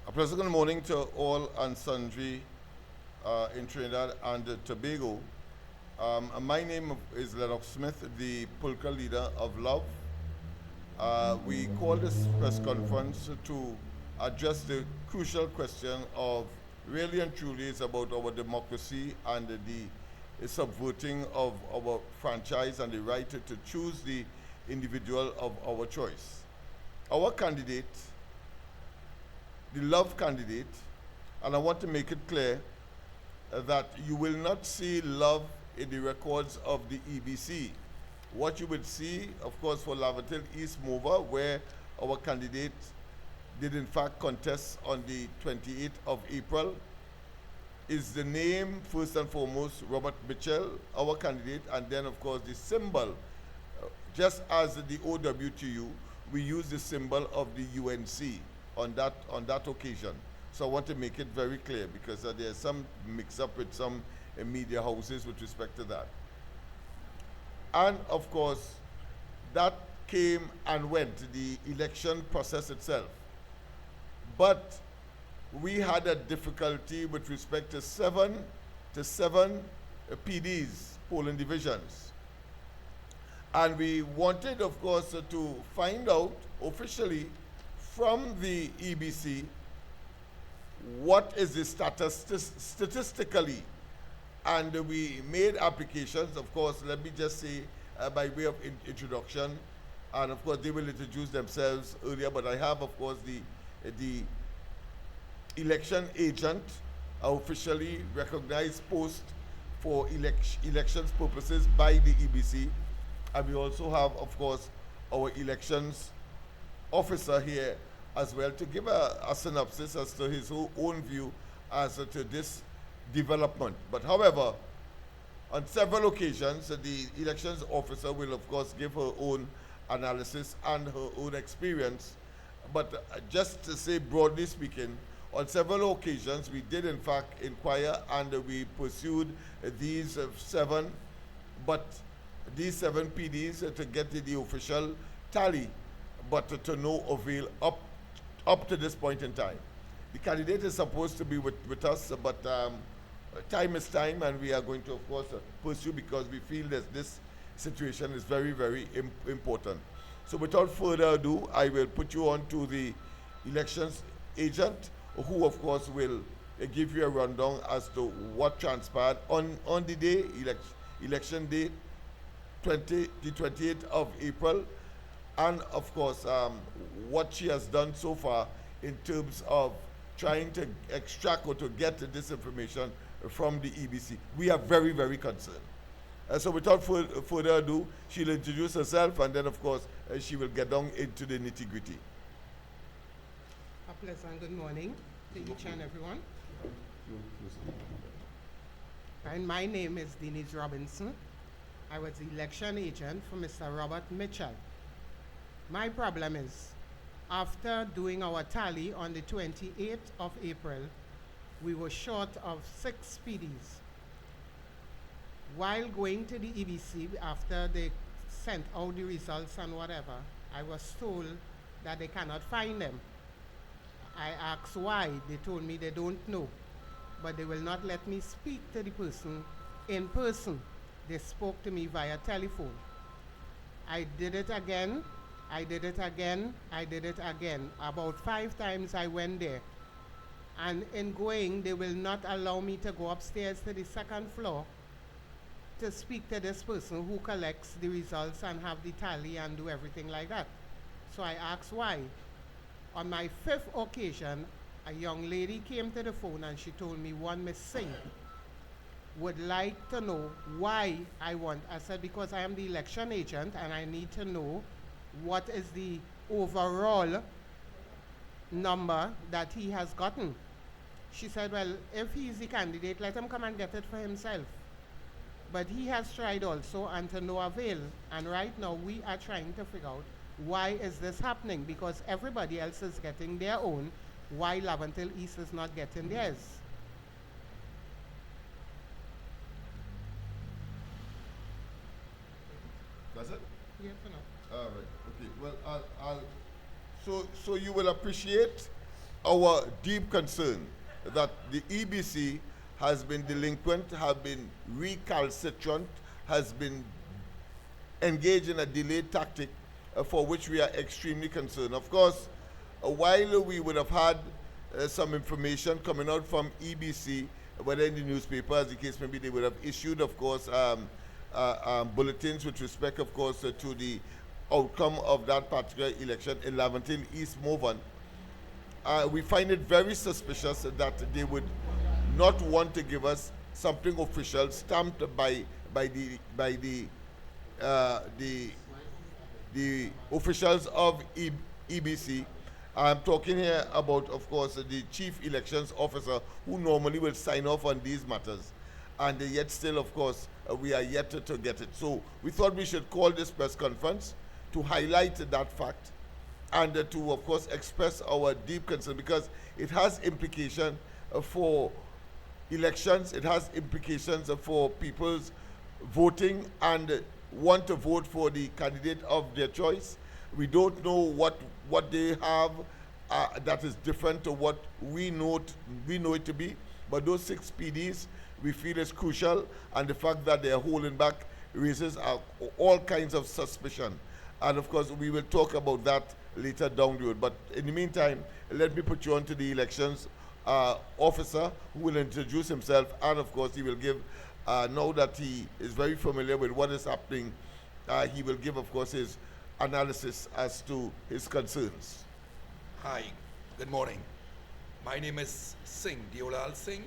A pleasant good morning to all and sundry in Trinidad and Tobago. My name is Lennox Smith, the political leader of Love. We call this press conference to address the crucial question of really and truly is about our democracy and the subverting of our franchise and the right to choose the individual of our choice. Our candidate, the Love candidate, and I want to make it clear that you will not see Love in the records of the EBC. What you would see, of course, for Laventille Est-Morvant, where our candidate did in fact contest on the 28th of April, is the name, first and foremost, Robert Mitchell, our candidate, and then, of course, the symbol. Just as the OWTU, we use the symbol of the UNC on that occasion. So I want to make it very clear because there's some mix-up with some media houses with respect to that. And, of course, that came and went, the election process itself. But we had a difficulty with respect to seven PDs, polling divisions. And we wanted, of course, to find out officially from the EBC what is the status statistically. And we made applications, of course, let me just say by way of introduction, and of course they will introduce themselves earlier, but I have, of course, the election agent, officially recognized post for elections purposes by the EBC. And we also have, of course, our elections officer here as well to give a synopsis as to his own view as to this development. But however, on several occasions, the elections officer will, of course, give her own analysis and her own experience. But just to say, broadly speaking, on several occasions, we did, in fact, inquire and we pursued these seven PDs to get the official tally, but to no avail up to this point in time. The candidate is supposed to be with us, but time is time, and we are going to, of course, pursue because we feel that this situation is very, very important. So without further ado, I will put you on to the elections agent, who, of course, will give you a rundown as to what transpired on the day, election day, the 28th of April, and, of course, what she has done so far in terms of trying to extract or to get this information from the EBC. We are very, very concerned. So without further ado, she'll introduce herself, and then, of course, she will get down into the nitty-gritty. A pleasant good morning to each and everyone. And my name is Denise Robinson. I was the election agent for Mr. Robert Mitchell. My problem is, after doing our tally on the 28th of April, we were short of 6 PDs. While going to the EBC, after they sent out the results and whatever, I was told that they cannot find them. I asked why. They told me they don't know, but they will not let me speak to the person in person. They spoke to me via telephone. I did it again. I did it again. I did it again. About 5 times I went there. And in going, they will not allow me to go upstairs to the 2nd floor to speak to this person who collects the results and have the tally and do everything like that. So I asked why. On my 5th occasion, a young lady came to the phone and she told me, one Miss Singh would like to know why I want. I said, because I am the election agent and I need to know what is the overall number that he has gotten. She said, well, if he's the candidate, let him come and get it for himself. But he has tried also and to no avail. And right now we are trying to figure out why is this happening, because everybody else is getting their own, why Laventille East is not getting theirs. That's it? Yeah, for now. All right. Okay. Well, so you will appreciate our deep concern that the EBC has been delinquent, have been recalcitrant, has been engaged in a delayed tactic for which we are extremely concerned. Of course, while we would have had some information coming out from EBC, whether in the newspaper, as the case may be, they would have issued, of course, bulletins with respect, of course, to the outcome of that particular election in Laventille Est-Morvant. We find it very suspicious that they would not want to give us something official stamped by the officials of EBC. I'm talking here about, of course, the chief elections officer who normally will sign off on these matters. And yet still, of course, we are yet to get it. So we thought we should call this press conference to highlight that fact and to, of course, express our deep concern, because it has implication for elections, it has implications for people's voting and want to vote for the candidate of their choice. We don't know what they have that is different to what we know it to be, but those 6 PDs we feel is crucial, and the fact that they are holding back raises all kinds of suspicion. And of course, we will talk about that later down the road. But in the meantime, let me put you on to the elections officer, who will introduce himself, and of course, he will give, now that he is very familiar with what is happening, he will give, of course, his analysis as to his concerns. Hi, good morning. My name is Singh, Deolal Singh.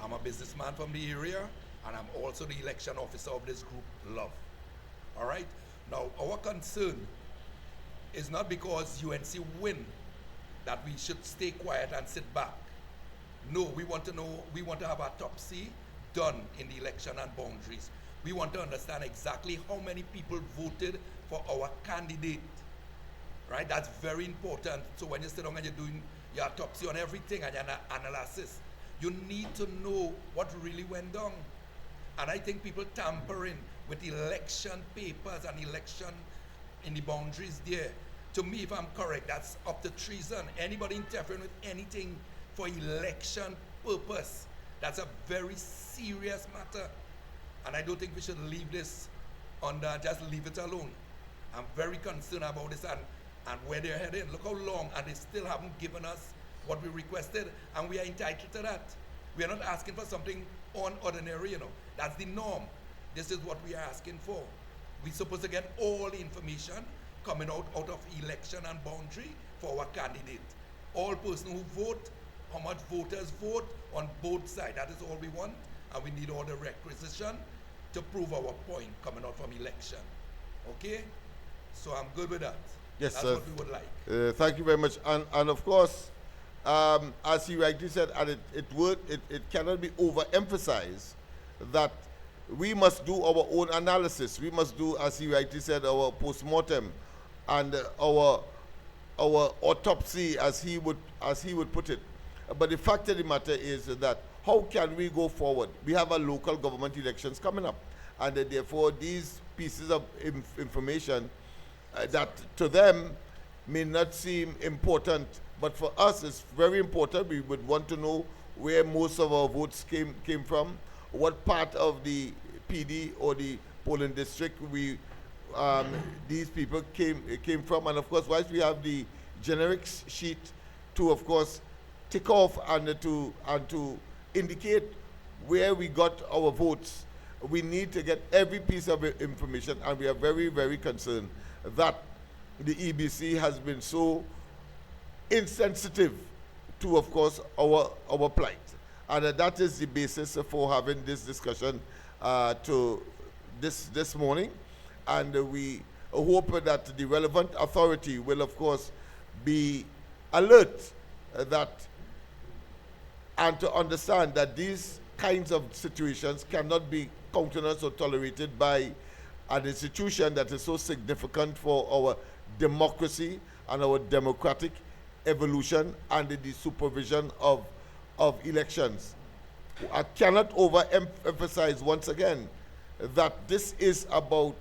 I'm a businessman from the area, and I'm also the election officer of this group, Love. All right? Now, our concern is not because UNC win that we should stay quiet and sit back. No, we want to have autopsy done in the election and boundaries. We want to understand exactly how many people voted for our candidate, right? That's very important. So when you sit down and you're doing your autopsy on everything and your analysis, you need to know what really went down. And I think people tampering with election papers and election in the boundaries there, to me, if I'm correct, that's up to treason. Anybody interfering with anything for election purpose, that's a very serious matter. And I don't think we should leave this under, just leave it alone. I'm very concerned about this and where they're heading. Look how long, and they still haven't given us what we requested, and we are entitled to that. We are not asking for something unordinary, you know. That's the norm. This is what we are asking for. We're supposed to get all the information coming out of election and boundary for our candidate. All persons who vote, how much voters vote on both sides. That is all we want, and we need all the requisition to prove our point coming out from election. Okay? So I'm good with that. Yes, that's sir. What we would like. Thank you very much. And of course, as he rightly said, and it cannot be overemphasized that we must do our own analysis. We must do, as he rightly said, our post-mortem and our autopsy, as he would put it. But the fact of the matter is that how can we go forward? We have a local government elections coming up, and therefore these pieces of information that to them may not seem important, but for us it's very important. We would want to know where most of our votes came from, what part of the PD or the polling district these people came from, and of course, once we have the generic sheet to, of course, tick off and to indicate where we got our votes, we need to get every piece of information, and we are very, very concerned that the EBC has been so insensitive to, of course, our plight. And that is the basis for having this discussion this morning. And we hope that the relevant authority will, of course, be alert and to understand that these kinds of situations cannot be countenanced or tolerated by an institution that is so significant for our democracy and our democratic evolution and the supervision of elections. I cannot overemphasize once again that this is about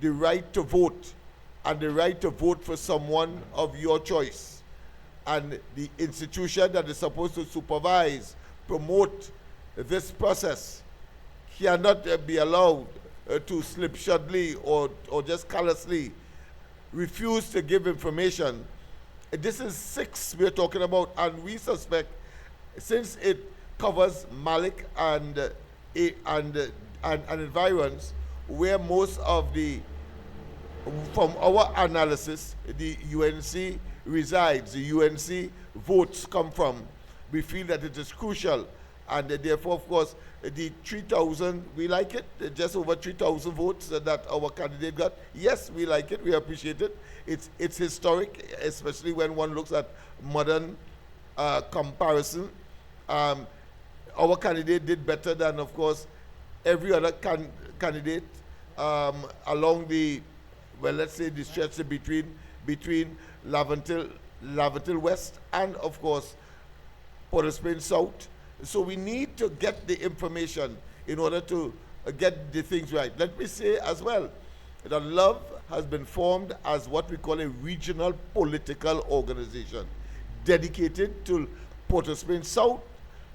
the right to vote, and the right to vote for someone of your choice. and the institution that is supposed to supervise, promote this process cannot be allowed to slipshodly or just callously refuse to give information. This is 6 we're talking about, and we suspect, since it covers Malik and environs, where most of the, from our analysis, the UNC resides, the UNC votes come from, we feel that it is crucial, and therefore, of course, the 3,000, we like it, just over 3,000 votes that our candidate got. Yes, we like it, we appreciate it. It's historic, especially when one looks at modern comparison. Our candidate did better than, of course, every other candidate along the, well, let's say the stretch between Laventille West and, of course, Port-au-Prince South. So we need to get the information in order to get the things right. Let me say as well that Love has been formed as what we call a regional political organization dedicated to Port-au-Prince South,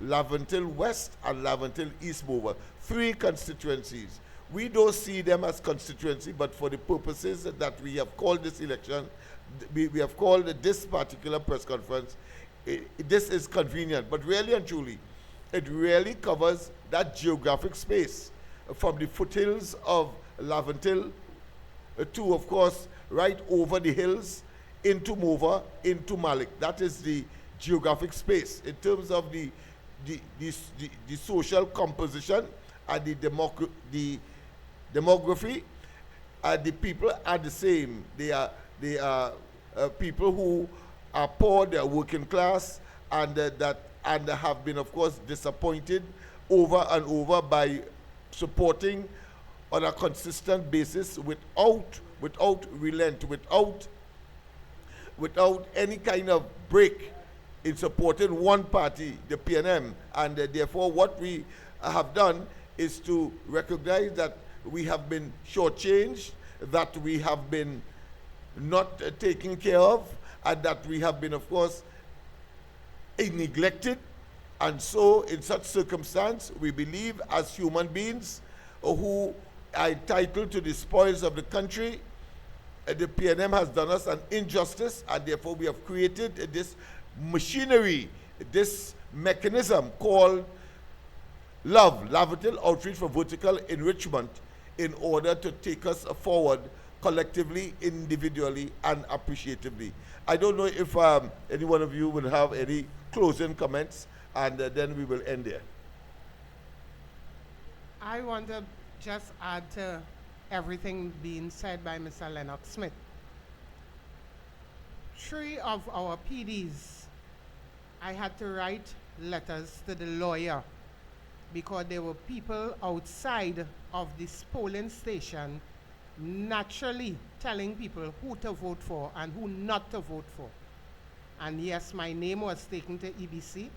Laventille West, and Laventille Est-Morvant, 3 constituencies. We don't see them as constituency, but for the purposes that we have called this election, we have called this particular press conference, this is convenient, but really and truly, it really covers that geographic space from the foothills of Laventille to, of course, right over the hills into Morvant, into Malik. That is the geographic space. In terms of the social composition and the demography, the people are the same. They are people who are poor, they are working class, and and have been, of course, disappointed over and over by supporting on a consistent basis without relent, without any kind of break in supporting one party, the PNM. And therefore, what we have done is to recognize that we have been shortchanged, that we have been not taken care of, and that we have been, of course, neglected. And so in such circumstance, we believe as human beings who are entitled to the spoils of the country, the PNM has done us an injustice, and therefore we have created this machinery, this mechanism called LOVE, Laventille Outreach for Vertical Enrichment, in order to take us forward collectively, individually, and appreciatively. I don't know if any one of you will have any closing comments, and then we will end there. I want to just add to everything being said by Mr. Lennox Smith. 3 of our PDs, I had to write letters to the lawyer because there were people outside of this polling station naturally telling people who to vote for and who not to vote for. And yes, my name was taken to EBC.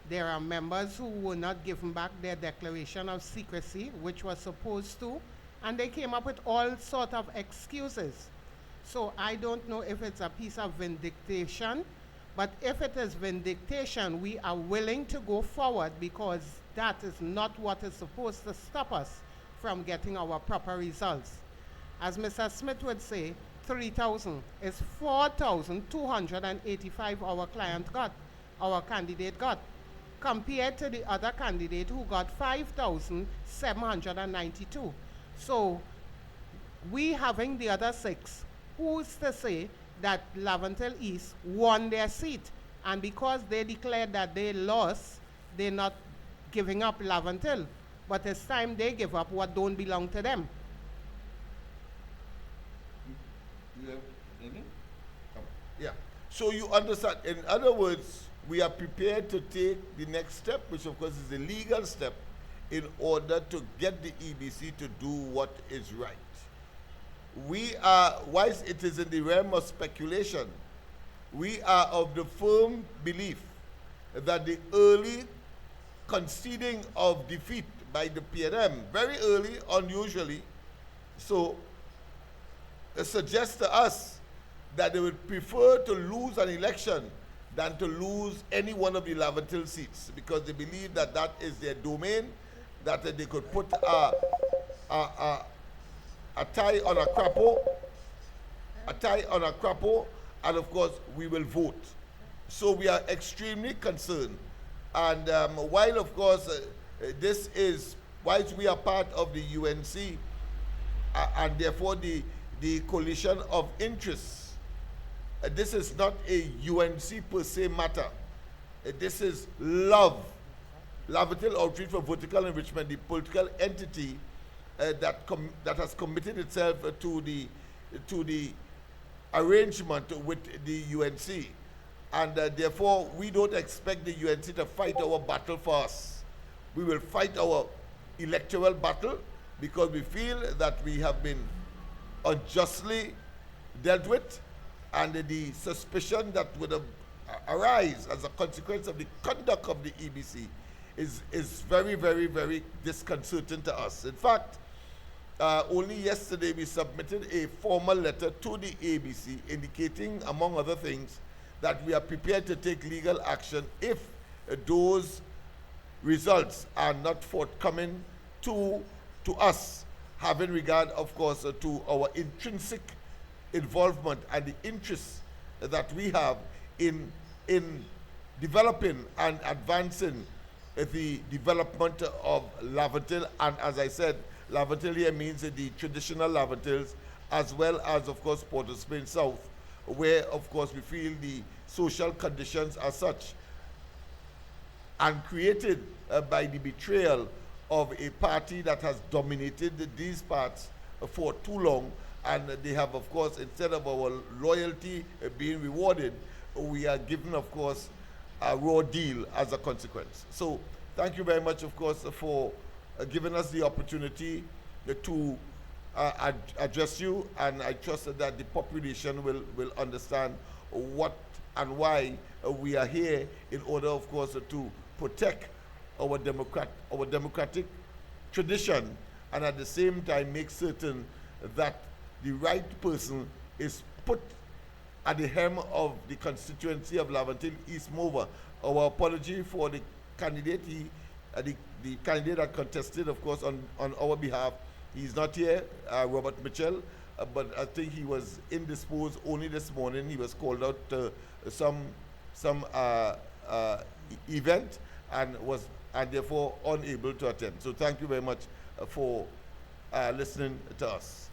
There are members who were not given back their declaration of secrecy, which was supposed to, and they came up with all sort of excuses. So I don't know if it's a piece of vindication, but if it is vindication, we are willing to go forward because that is not what is supposed to stop us from getting our proper results. As Mr. Smith would say, 3,000 is 4,285 our client got, our candidate got, compared to the other candidate who got 5,792. So we having the other 6, who's to say that Laventille East won their seat? And because they declared that they lost, they're not giving up Laventille. But it's time they give up what don't belong to them. You have any? Yeah. So you understand, in other words, we are prepared to take the next step, which of course is the legal step, in order to get the EBC to do what is right. We are, whilst it is in the realm of speculation, we are of the firm belief that the early conceding of defeat by the PNM, very early, unusually, so suggests to us that they would prefer to lose an election than to lose any one of the Laventille seats, because they believe that that is their domain, that they could put a tie on a crapo, and of course we will vote. So we are extremely concerned. And while of course whilst we are part of the UNC, and therefore the coalition of interests, this is not a UNC per se matter. This is Laventille Outreach for Vertical Enrichment, the political entity that has committed itself to the arrangement with the UNC. And therefore, we don't expect the UNC to fight our battle for us. We will fight our electoral battle, because we feel that we have been unjustly dealt with, and the suspicion that would arise as a consequence of the conduct of the EBC is very, very, very disconcerting to us. In fact, only yesterday we submitted a formal letter to the ABC indicating, among other things, that we are prepared to take legal action if those results are not forthcoming to us, having regard, of course, to our intrinsic involvement and the interests that we have in developing and advancing the development of Laventille. And as I said, Laventille here means the traditional Laventilles, as well as, of course, Port of Spain South, where, of course, we feel the social conditions are such and created by the betrayal of a party that has dominated these parts for too long. And they have, of course, instead of our loyalty being rewarded, we are given, of course, a raw deal as a consequence. So thank you very much, of course, for giving us the opportunity to address you, and I trust that the population will understand what and why we are here, in order, of course, to protect our democratic tradition, and at the same time make certain that the right person is put at the helm of the constituency of Laventille Est-Morvant. Our apology for the candidate, the candidate that contested, of course, on our behalf. He's not here, Robert Mitchell, but I think he was indisposed only this morning. He was called out to some event and therefore unable to attend. So thank you very much for listening to us.